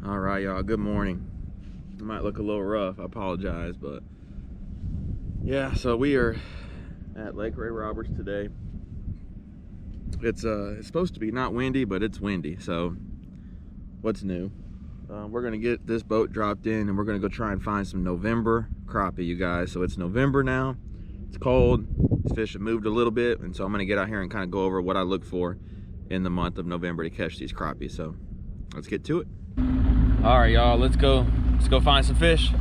All right, y'all, good morning. It might look a little rough, I apologize, but yeah, so we are at Lake Ray Roberts today. It's supposed to be not windy, but it's windy, so what's new? We're gonna get this boat dropped in and we're gonna go try and find some November crappie, you guys. So it's November now, it's cold, these fish have moved a little bit, and so I'm gonna get out here and kind of go over what I look for in the month of November to catch these crappie. So let's get to it. All right, y'all, let's go find some fish.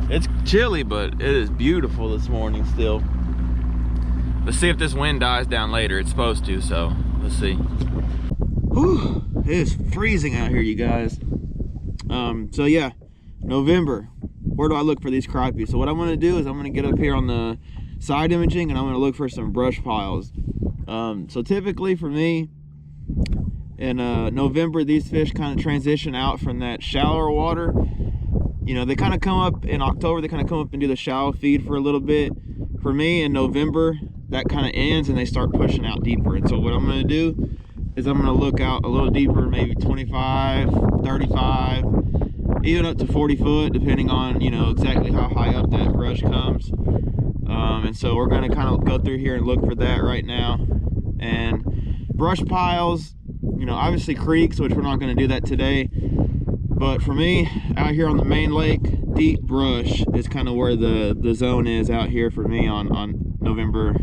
It's chilly, but it is beautiful this morning still. Let's see if this wind dies down later. It's supposed to, so let's see. Whew, it is freezing out here, you guys. So yeah, November, where do I look for these crappie? So what I'm gonna do is I'm gonna get up here on the side imaging and I'm gonna look for some brush piles. So typically for me, in November, these fish kind of transition out from that shallower water. You know, they kind of come up in October, they kind of come up and do the shallow feed for a little bit. For me, in November, that kind of ends and they start pushing out deeper. And so what I'm gonna do is I'm gonna look out a little deeper, maybe 25, 35, even up to 40 foot, depending on, you know, exactly how high up that brush comes. And so we're gonna kind of go through here and look for that right now. And brush piles, you know, obviously creeks, which we're not going to do that today, but for me, out here on the main lake, deep brush is kind of where the zone is out here for me on November,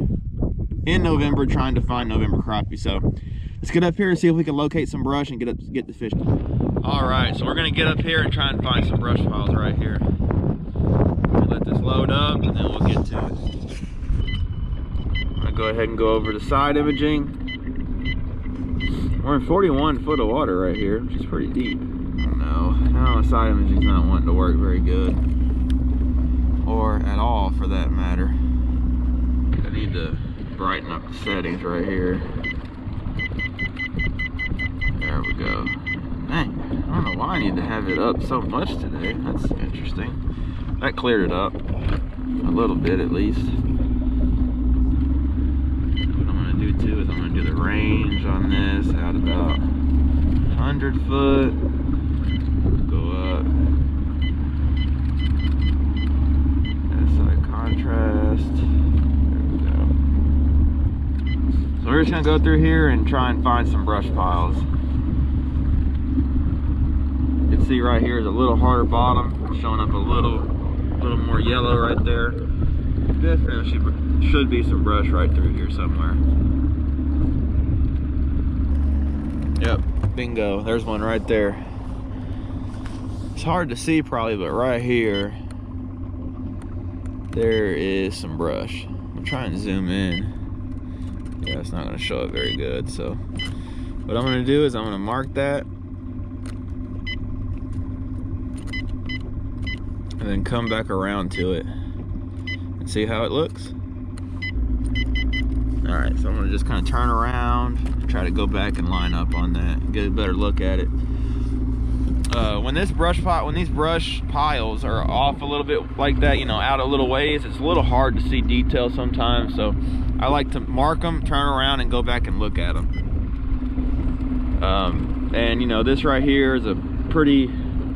trying to find November crappie. So let's get up here and see if we can locate some brush and get the fish. All right, so we're going to get up here and try and find some brush piles right here. Let this load up and then we'll get to it. I'm going to go ahead and go over to side imaging. We're in 41 foot of water right here, which is pretty deep. No, the side imaging's not wanting to work very good. Or at all, for that matter. I need to brighten up the settings right here. There we go. Dang, I don't know why I need to have it up so much today. That's interesting. That cleared it up. A little bit, at least. Too is I'm going to do the range on this at about 100 foot. Go up. SI contrast. There we go. So we're just going to go through here and try and find some brush piles. You can see right here is a little harder bottom, showing up a little more yellow right there. Definitely should be some brush right through here somewhere. Yep, bingo, there's one right there. It's hard to see probably, but right here, there is some brush. I'm trying to zoom in. Yeah, it's not gonna show it very good, so. What I'm gonna do is I'm gonna mark that. And then come back around to it and see how it looks. All right, so I'm gonna just kind of turn around, try to go back and line up on that, get a better look at it. When these brush piles are off a little bit like that, you know, out a little ways, it's a little hard to see detail sometimes. So I like to mark them, turn around, and go back and look at them. And you know, this right here is a pretty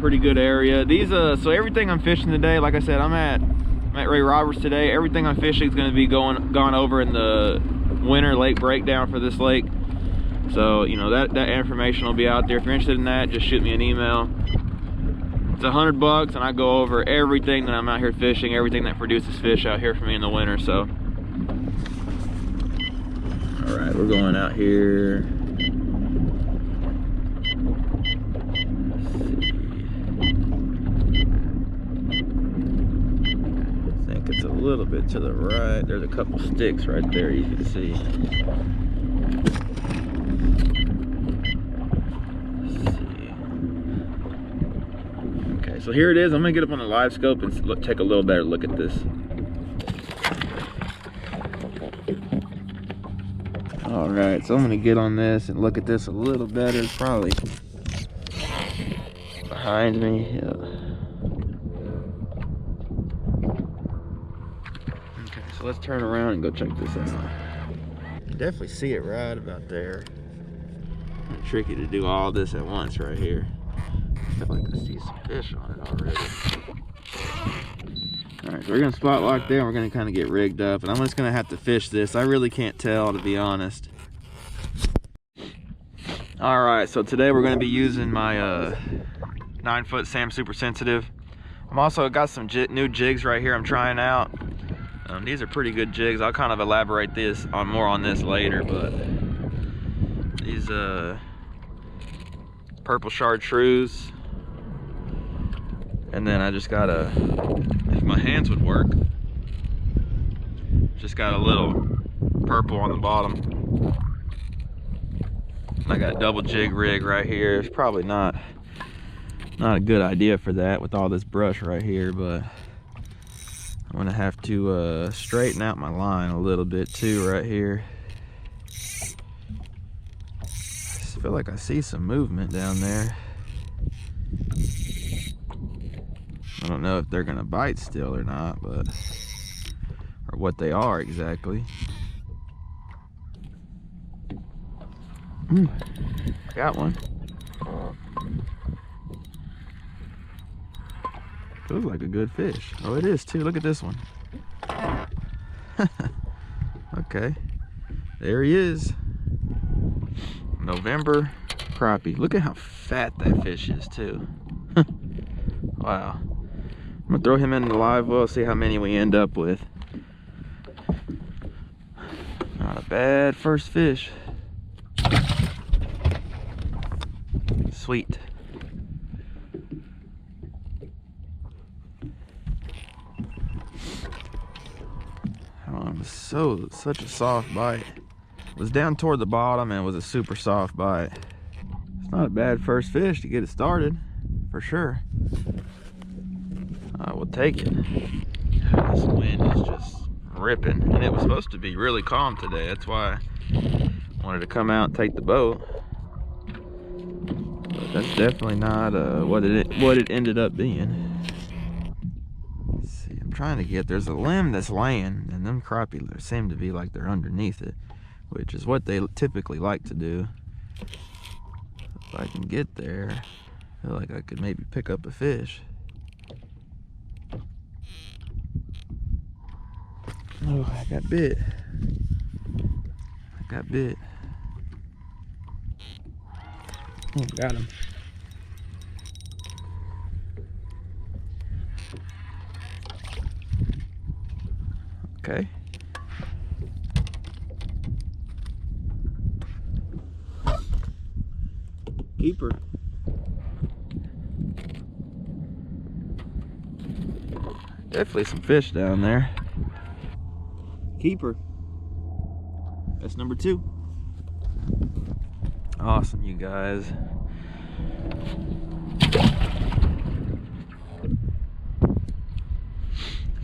good area. These so everything I'm fishing today, like I said, I'm at Ray Roberts today. Everything I'm fishing is going to be gone over in the winter lake breakdown for this lake. So you know that information will be out there. If you're interested in that, just shoot me an email. It's $100 and I go over everything that I'm out here fishing, everything that produces fish out here for me in the winter. So all right, we're going out here. It's a little bit to the right. There's a couple sticks right there you can see. Let's see. Okay, so here it is. I'm gonna get up on the live scope and take a little better look at this. All right, so I'm gonna get on this and look at this a little better. It's probably behind me. Yeah. So let's turn around and go check this out. You definitely see it right about there. Tricky to do all this at once right here. I feel like I see some fish on it already. Alright, so we're gonna spot lock there and we're gonna kind of get rigged up, and I'm just gonna have to fish this. I really can't tell, to be honest. Alright, so today we're gonna be using my 9-foot Sam Super Sensitive. I'm also got some new jigs right here I'm trying out. These are pretty good jigs. I'll kind of elaborate more on this later, but these purple chartreuse, and then I just got if my hands would work, just got a little purple on the bottom. I got a double jig rig right here. It's probably not a good idea for that with all this brush right here, but I'm gonna have to straighten out my line a little bit too right here. I feel like I see some movement down there. I don't know if they're gonna bite still or not, or what they are exactly. Got one. Feels like a good fish. Oh, it is too. Look at this one. Okay, there he is. November crappie. Look at how fat that fish is too. Wow. I'm gonna throw him in the live well, see how many we end up with. Not a bad first fish. Sweet. Such a soft bite. It was down toward the bottom and it was a super soft bite. It's not a bad first fish to get it started, for sure. I will take it. This wind is just ripping, and it was supposed to be really calm today. That's why I wanted to come out and take the boat. But that's definitely not what it ended up being. Trying to get, there's a limb that's laying, and them crappie seem to be like they're underneath it, which is what they typically like to do. If I can get there, I feel like I could maybe pick up a fish. Oh, I got bit. Oh, got him. Okay. Keeper. Definitely some fish down there. Keeper. That's number 2. Awesome, you guys.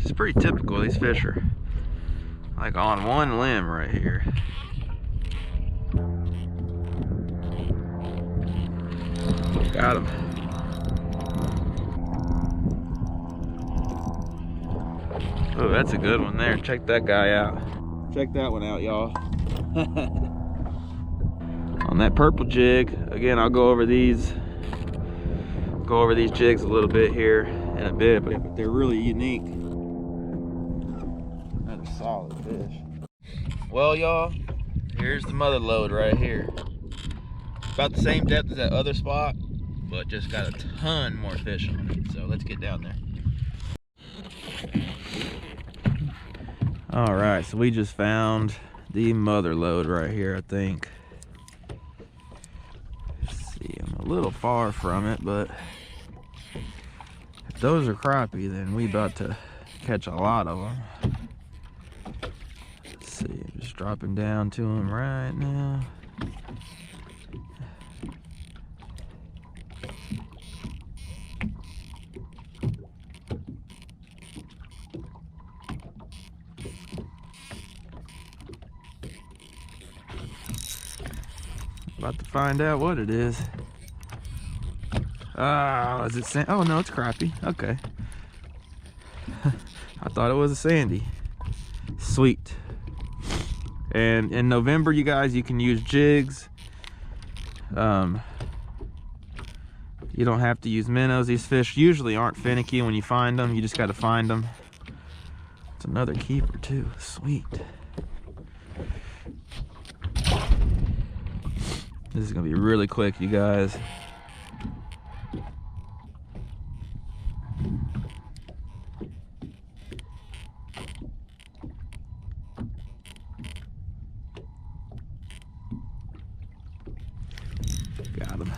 It's pretty typical. These fish are like on one limb right here. Got him. Oh, that's a good one there. Check that guy out. Check that one out, y'all. On that purple jig, again, I'll go over these jigs a little bit here in a bit, but they're really unique. Another solid fish. Well, y'all, here's the mother load right here. About the same depth as that other spot, but just got a ton more fish on it. So let's get down there. All right, so we just found the mother load right here, I think. Let's see, I'm a little far from it, but if those are crappie, then we about to catch a lot of them. Let's see, I'm just dropping down to them right now. About to find out what it is. Ah, is it sand? Oh no, it's crappie. Okay. I thought it was a sandy. Sweet. And in November, you guys, you can use jigs. You don't have to use minnows. These fish usually aren't finicky when you find them. You just got to find them. It's another keeper too. Sweet. This is gonna be really quick, you guys. Got him.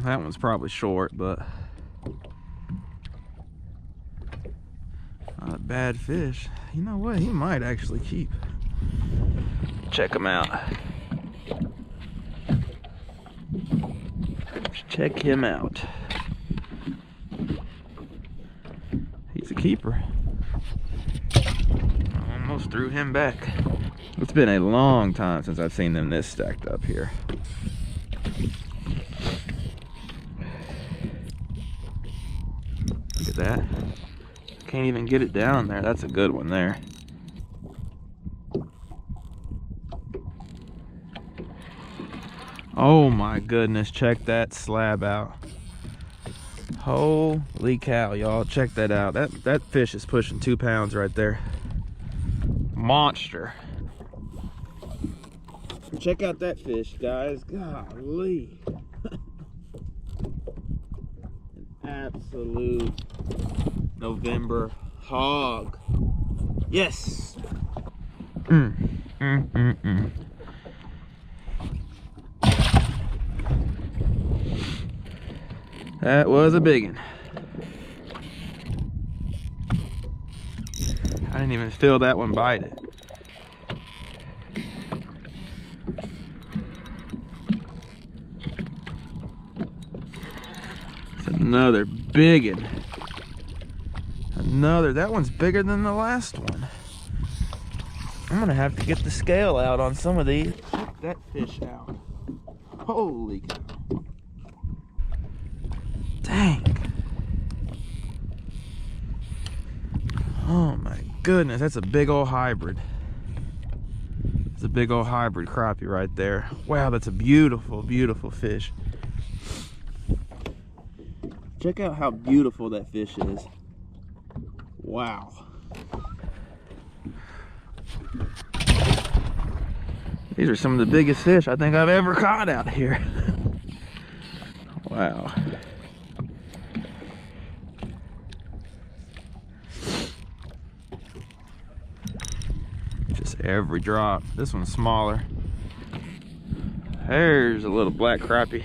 That one's probably short, but not a bad fish. You know what? He might actually keep. Check him out. Check him out. He's a keeper. Almost threw him back. It's been a long time since I've seen them this stacked up here. Look at that. Can't even get it down there. That's a good one there. Oh my goodness, check that slab out. Holy cow, y'all, check that out. That fish is pushing 2 pounds right there. Monster. Check out that fish, guys. Golly. An absolute November hog. Yes. That was a big one. I didn't even feel that one bite it. It's another big one. Another, that one's bigger than the last one. I'm gonna have to get the scale out on some of these. Check that fish out. Holy cow. Dang. Oh my goodness, that's a big old hybrid. It's a big old hybrid crappie right there. Wow, that's a beautiful, beautiful fish. Check out how beautiful that fish is. Wow. These are some of the biggest fish I think I've ever caught out here. Wow. Just every drop. This one's smaller. There's a little black crappie.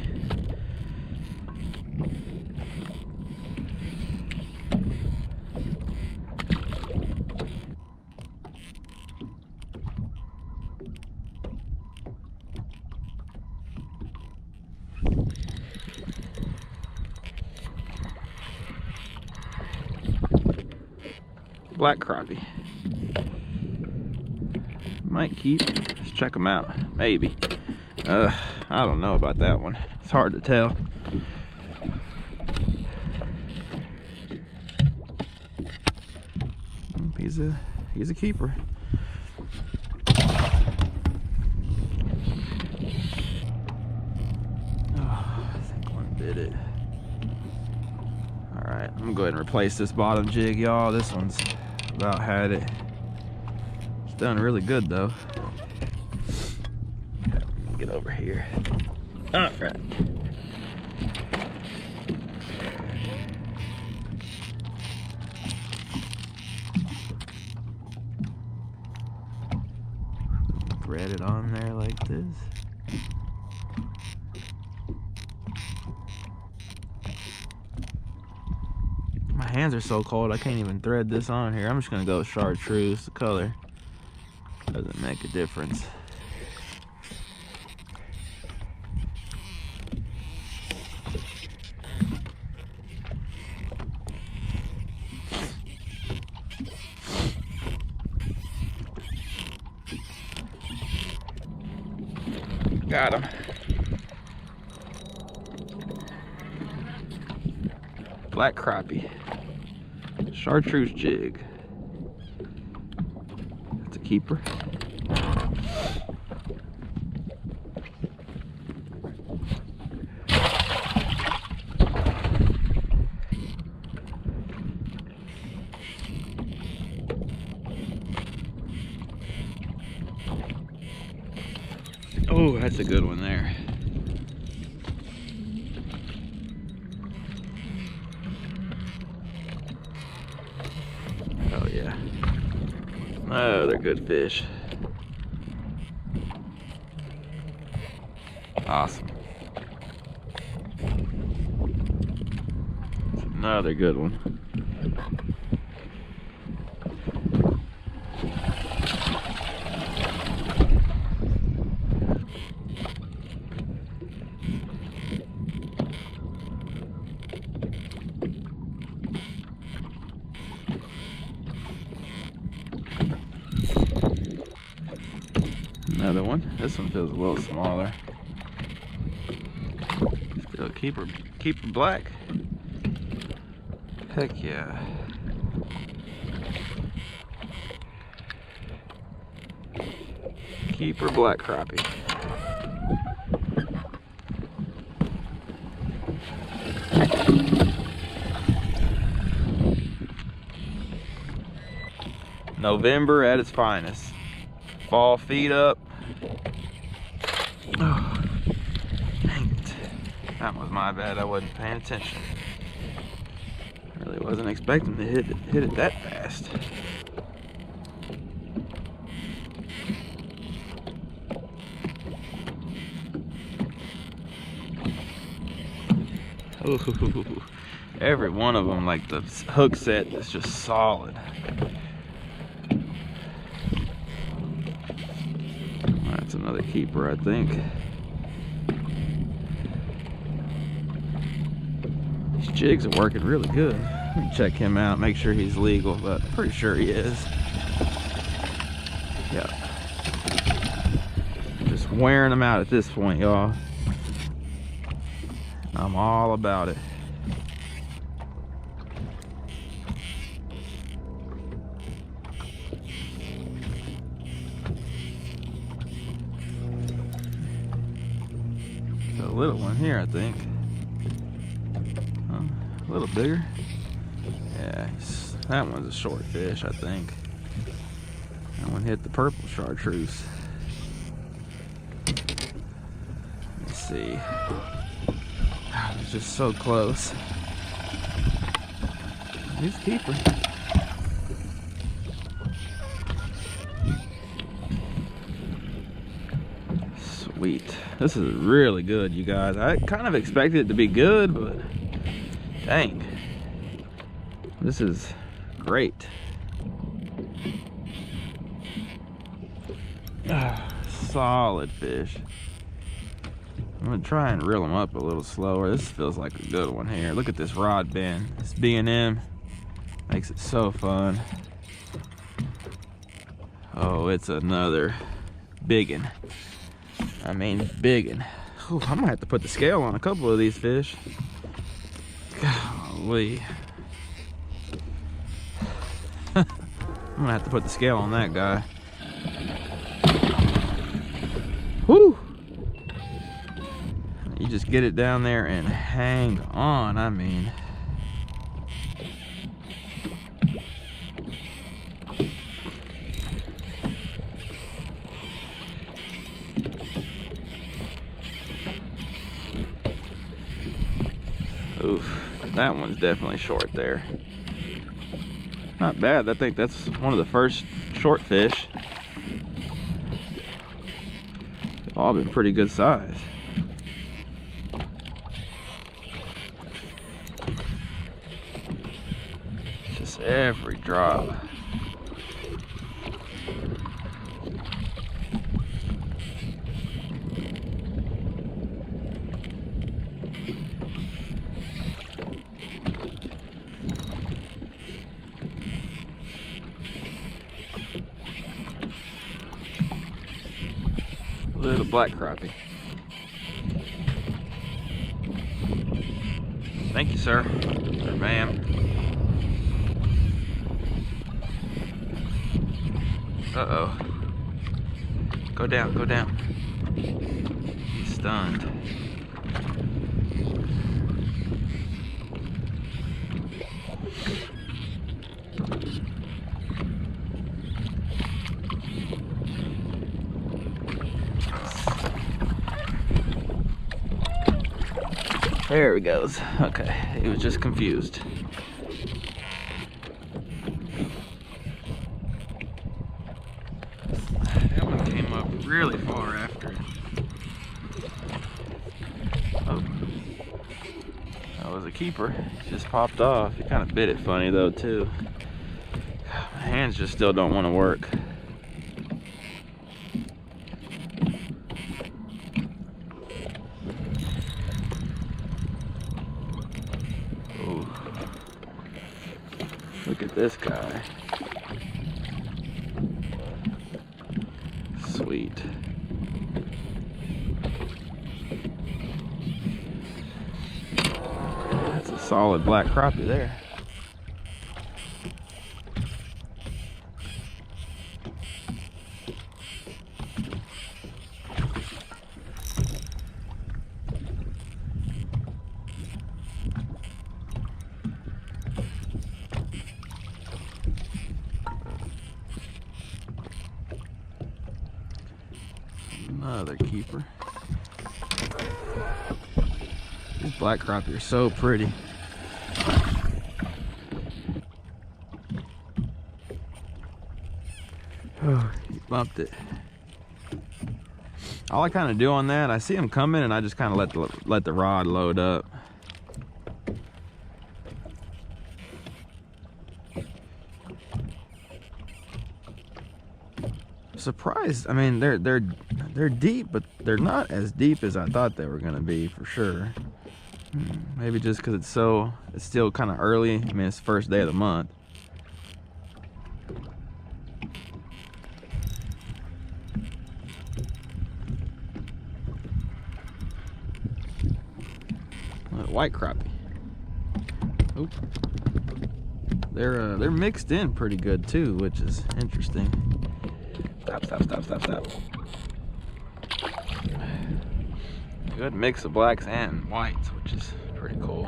Black crappie. Might keep. Let's check them out. Maybe. I don't know about that one. It's hard to tell. He's a keeper. Oh, I think one bit it. All right, I'm gonna go ahead and replace this bottom jig, y'all. This one's about had it. It's done really good though. Get over here. All right. Thread it on there like this. My hands are so cold I can't even thread this on here. I'm just gonna go with chartreuse. The color doesn't make a difference. Got him. Black crappie. Chartreuse jig. keeper. Oh, that's a good one there. Oh yeah. Oh, they're good fish. Awesome. That's another good one. Another one. This one feels a little smaller. Still keeper black. Heck yeah. Keeper black crappie. November at its finest. Fall feet up. Oh, dang it. That was my bad. I wasn't paying attention. I really wasn't expecting to hit it that fast. Ooh, every one of them, like the hook set is just solid. That's another keeper, I think. These jigs are working really good. Let me check him out, make sure he's legal, but I'm pretty sure he is. Yeah. Just wearing them out at this point, y'all. I'm all about it. A little one here, I think. A little bigger. Yeah, that one's a short fish, I think. That one hit the purple chartreuse. Let's see. It was just so close. He's a keeper. Sweet. This is really good, you guys. I kind of expected it to be good, but dang. This is great. Solid fish. I'm gonna try and reel them up a little slower. This feels like a good one here. Look at this rod bend. This B&M makes it so fun. Oh, it's another biggin. I mean, biggin. Ooh, I'm gonna have to put the scale on a couple of these fish. Golly. I'm gonna have to put the scale on that guy. Whoo! You just get it down there and hang on, I mean. Oof, that one's definitely short there. Not bad. I think that's one of the first short fish. They've all been pretty good size. Just every drop. Little black crappie. Thank you, sir. Or ma'am. Uh-oh. Go down, go down. He's stunned. There he goes. Okay, he was just confused. That one came up really far after it. Oh, that was a keeper. He just popped off. He kind of bit it funny though too. My hands just still don't want to work. Look at this guy. Sweet. That's a solid black crappie there. Another keeper. These black crappie are so pretty. Oh, he bumped it. All I kind of do on that, I see him coming and I just kind of let the rod load up. Surprised. I mean, they're deep, but they're not as deep as I thought they were gonna be for sure. Maybe just because it's still kind of early. I mean, it's the first day of the month. White crappie. Oop. They're mixed in pretty good too, which is interesting. Stop. Good mix of blacks and whites, which is pretty cool.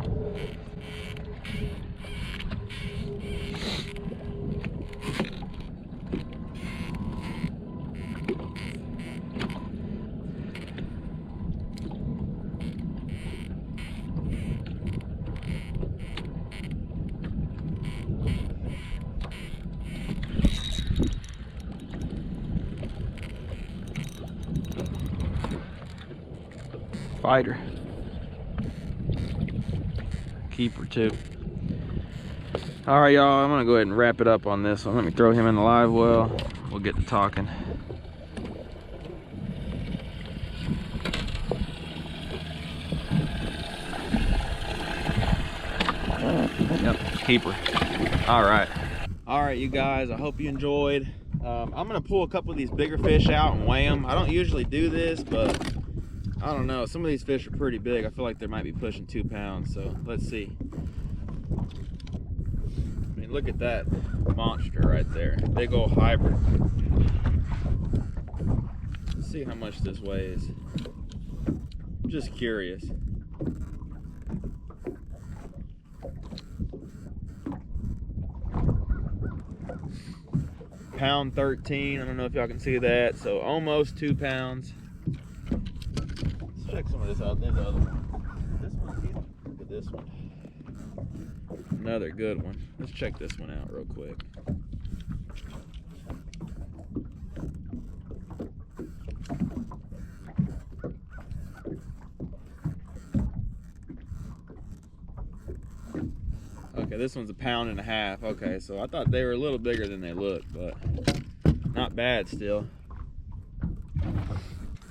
Fighter. Keeper too. All right, y'all, I'm gonna go ahead and wrap it up on this one. Let me throw him in the live well. We'll get to talking. Yep, keeper. All right, you guys, I hope you enjoyed. I'm gonna pull a couple of these bigger fish out and weigh them. I don't usually do this, but I don't know, some of these fish are pretty big. I feel like they might be pushing 2 pounds, so let's see. I mean, look at that monster right there. Big old hybrid. Let's see how much this weighs. I'm just curious. Pound 13, I don't know if y'all can see that, so almost 2 pounds. Check some of this out. There's the other one. This one, look at this one. Another good one. Let's check this one out real quick. Okay, this one's 1.5 pounds. Okay, so I thought they were a little bigger than they look, but not bad still.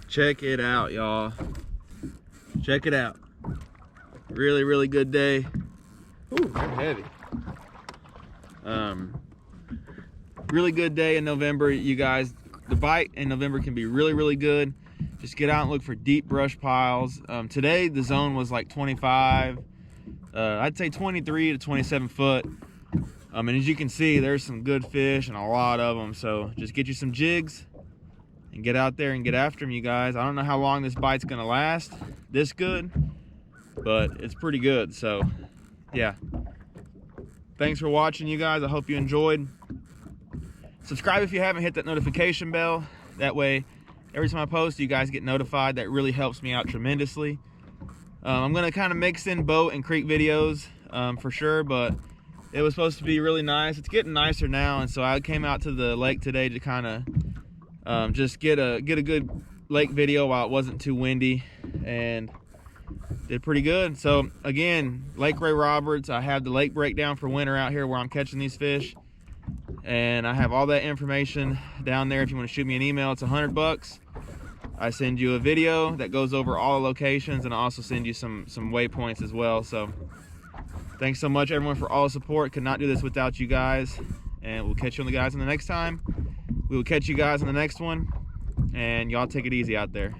Check it out, y'all. Check it out. Really, really good day. Ooh, they're heavy. Really good day in November, you guys. The bite in November can be really, really good. Just get out and look for deep brush piles. Today the zone was like 25. I'd say 23 to 27 foot. And as you can see, there's some good fish and a lot of them. So just get you some jigs and get out there and get after them, you guys. I don't know how long this bite's gonna last this good, but it's pretty good. So yeah, thanks for watching, you guys. I hope you enjoyed. Subscribe if you haven't, hit that notification bell. That way every time I post, you guys get notified. That really helps me out tremendously. I'm gonna kind of mix in boat and creek videos for sure, but it was supposed to be really nice. It's getting nicer now, and so I came out to the lake today to kind of just get a good lake video while it wasn't too windy, and did pretty good. So again, Lake Ray Roberts, I have the lake breakdown for winter out here where I'm catching these fish, and I have all that information down there. If you want to shoot me an email, it's $100. I send you a video that goes over all the locations, and I also send you some waypoints as well. So thanks so much, everyone, for all the support. Could not do this without you guys, and we'll catch you on the guys on the next time. We will catch you guys on the next one, and y'all take it easy out there.